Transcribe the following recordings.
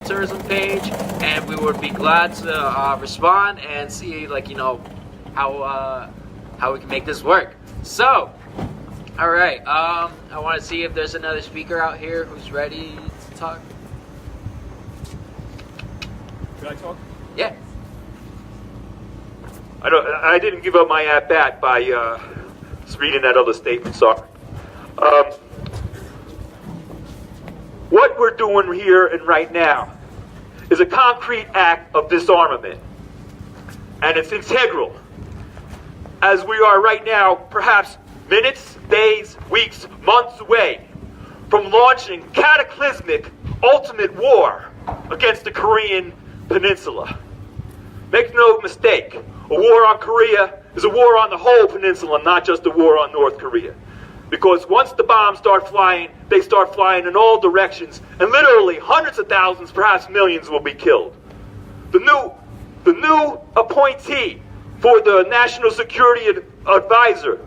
tourism page, and we would be glad to respond and see, like, you know, how we can make this work. So, all right, I want to see if there's another speaker out here who's ready to talk. Can I talk? Yeah. I didn't give up my at-bat by just reading that other statement, sorry. What we're doing here and right now is a concrete act of disarmament, and it's integral. As we are right now, perhaps minutes, days, weeks, months away from launching cataclysmic ultimate war against the Korean Peninsula. Make no mistake, a war on Korea is a war on the whole peninsula, not just a war on North Korea. Because once the bombs start flying, they start flying in all directions, and literally hundreds of thousands, perhaps millions, will be killed. The new appointee for the National Security Advisor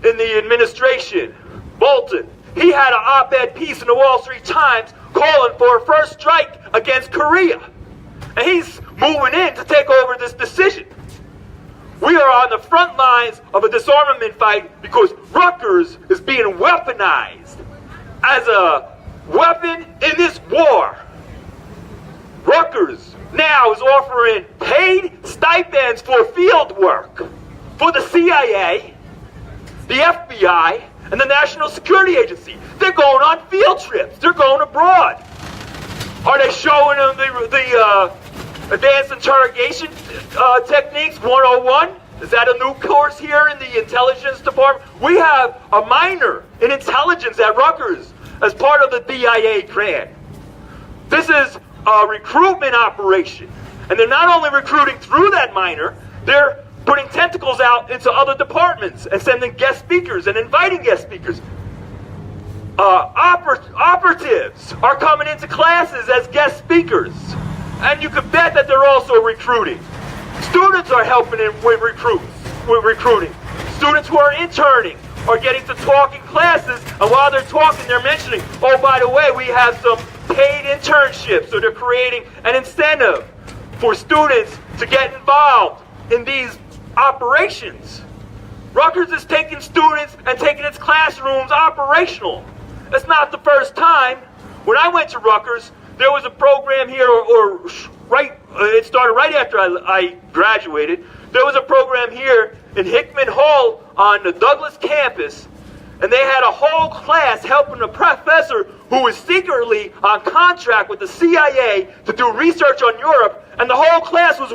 in the administration, Bolton, he had an op-ed piece in the Wall Street Times calling for a first strike against Korea. And he's moving in to take over this decision. We are on the front lines of a disarmament fight because Rutgers is being weaponized as a weapon in this war. Rutgers now is offering paid stipends for field work for the CIA, the FBI, and the National Security Agency. They're going on field trips. They're going abroad. Are they showing them the advanced interrogation techniques 101? Is that a new course here in the intelligence department? We have a minor in intelligence at Rutgers as part of the DIA grant. This is a recruitment operation. And they're not only recruiting through that minor, they're putting tentacles out into other departments and sending guest speakers and inviting guest speakers. Operatives are coming into classes as guest speakers. And you can bet that they're also recruiting. Students are helping with recruiting. Students who are interning are getting to talk in classes, and while they're talking, they're mentioning, oh, by the way, we have some paid internships. So they're creating an incentive for students to get involved in these operations. Rutgers is taking students and taking its classrooms operational. It's not the first time. When I went to Rutgers, there was a program here, it started right after I graduated. There was a program here in Hickman Hall on the Douglas campus, and they had a whole class helping a professor who was secretly on contract with the CIA to do research on Europe, and the whole class was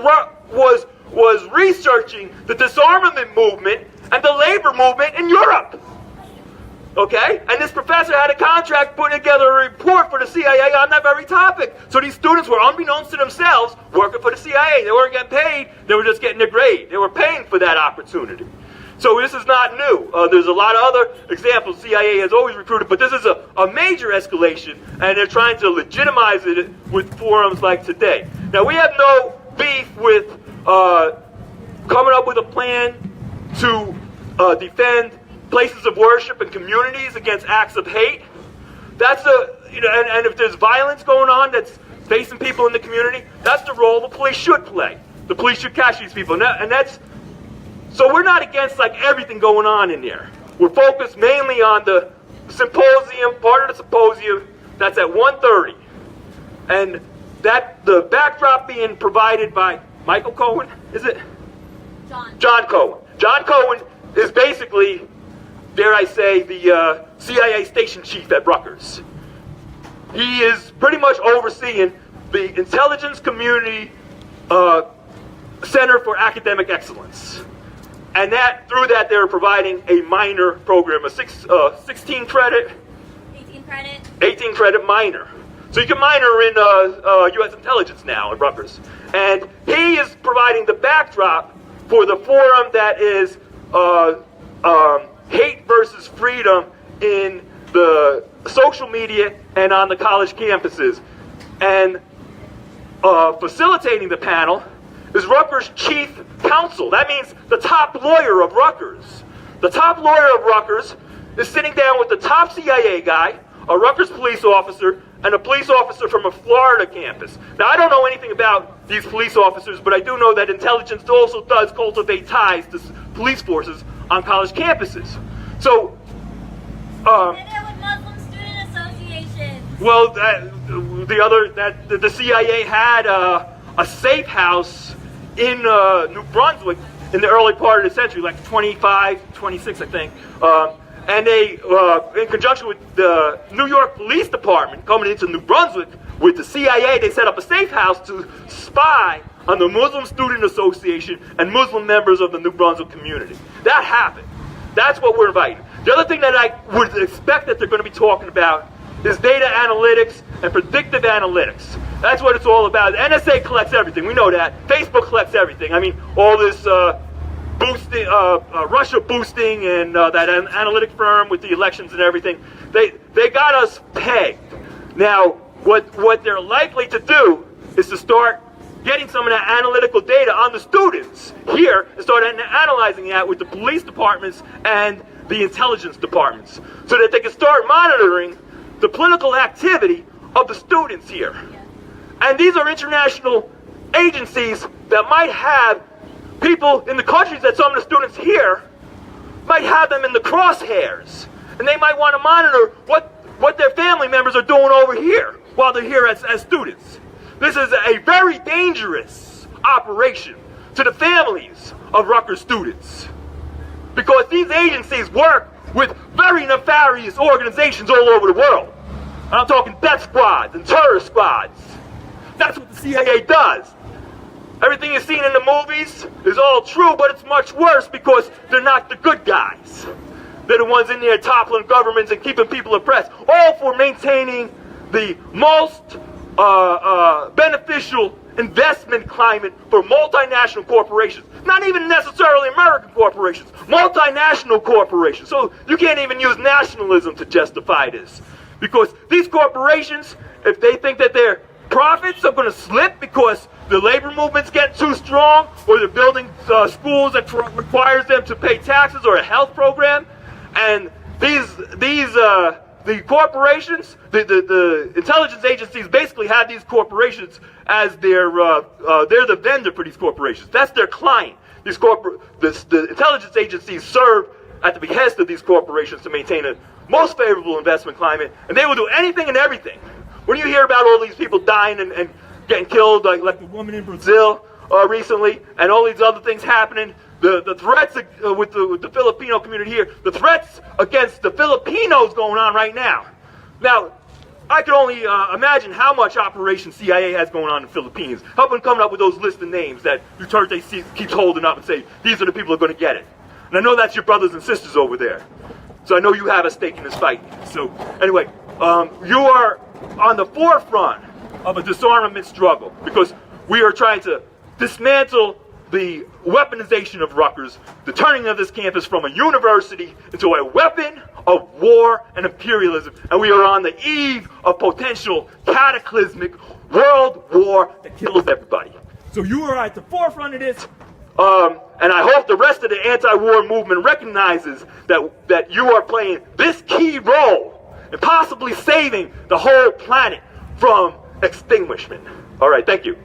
researching the disarmament movement and the labor movement in Europe. Okay? And this professor had a contract putting together a report for the CIA on that very topic. So these students were, unbeknownst to themselves, working for the CIA. They weren't getting paid. They were just getting a grade. They were paying for that opportunity. So this is not new. There's a lot of other examples. CIA has always recruited, but this is a major escalation, and they're trying to legitimize it with forums like today. Now, we have no beef with coming up with a plan to defend places of worship and communities against acts of hate. That's and if there's violence going on that's facing people in the community, that's the role the police should play. The police should catch these people, and that's. So we're not against like everything going on in there. We're focused mainly on the symposium, part of the symposium that's at 1:30, and that the backdrop being provided by Michael Cohen. Is it? John Cohen. John Cohen is basically, dare I say, the CIA station chief at Rutgers. He is pretty much overseeing the Intelligence Community Center for Academic Excellence. And through that, they're providing a minor program, a 16 credit, 18 credit minor. So you can minor in U.S. intelligence now at Rutgers. And he is providing the backdrop for the forum that is hate versus freedom in the social media and on the college campuses. And facilitating the panel is Rutgers chief counsel. That means the top lawyer of Rutgers. The top lawyer of Rutgers is sitting down with the top CIA guy, a Rutgers police officer, and a police officer from a Florida campus. Now, I don't know anything about these police officers, but I do know that intelligence also does cultivate ties to police forces on college campuses. So, Muslim Student Association. well, the CIA had a safe house in New Brunswick in the early part of the century, like 25, 26, I think. And they, in conjunction with the New York Police Department coming into New Brunswick with the CIA, they set up a safe house to spy on the Muslim Student Association and Muslim members of the New Brunswick community. That happened. That's what we're inviting. The other thing that I would expect that they're going to be talking about is data analytics and predictive analytics. That's what it's all about. The NSA collects everything. We know that. Facebook collects everything. I mean, all this boosting, Russia boosting, and that analytic firm with the elections and everything. They got us pegged. Now, what they're likely to do is to start getting some of that analytical data on the students here and start analyzing that with the police departments and the intelligence departments so that they can start monitoring the political activity of the students here. And these are international agencies that might have people in the countries that some of the students here might have them in the crosshairs. And they might want to monitor what their family members are doing over here while they're here as students. This is a very dangerous operation to the families of Rutgers students, because these agencies work with very nefarious organizations all over the world. And I'm talking death squads and terrorist squads. That's what the CIA does. Everything you've seen in the movies is all true, but it's much worse because they're not the good guys. They're the ones in there toppling governments and keeping people oppressed, all for maintaining the most beneficial investment climate for multinational corporations. Not even necessarily American corporations, multinational corporations. So you can't even use nationalism to justify this. Because these corporations, if they think that their profits are going to slip because the labor movement's getting too strong, or they're building schools that requires them to pay taxes, or a health program, and the corporations, the intelligence agencies basically have these corporations as their, they're the vendor for these corporations. That's their client. The intelligence agencies serve at the behest of these corporations to maintain a most favorable investment climate, and they will do anything and everything. When you hear about all these people dying and getting killed, like the woman in Brazil recently, and all these other things happening, the threats with the Filipino community here, the threats against the Filipinos going on right now. Now, I can only imagine how much Operation CIA has going on in the Philippines, helping coming up with those list of names that Duterte keeps holding up and say, these are the people who are going to get it. And I know that's your brothers and sisters over there. So I know you have a stake in this fight. So anyway, you are on the forefront of a disarmament struggle, because we are trying to dismantle the weaponization of Rutgers, the turning of this campus from a university into a weapon of war and imperialism. And we are on the eve of potential cataclysmic world war that kills everybody. So you are at the forefront of this. And I hope the rest of the anti-war movement recognizes that you are playing this key role in possibly saving the whole planet from extinguishment. All right, thank you.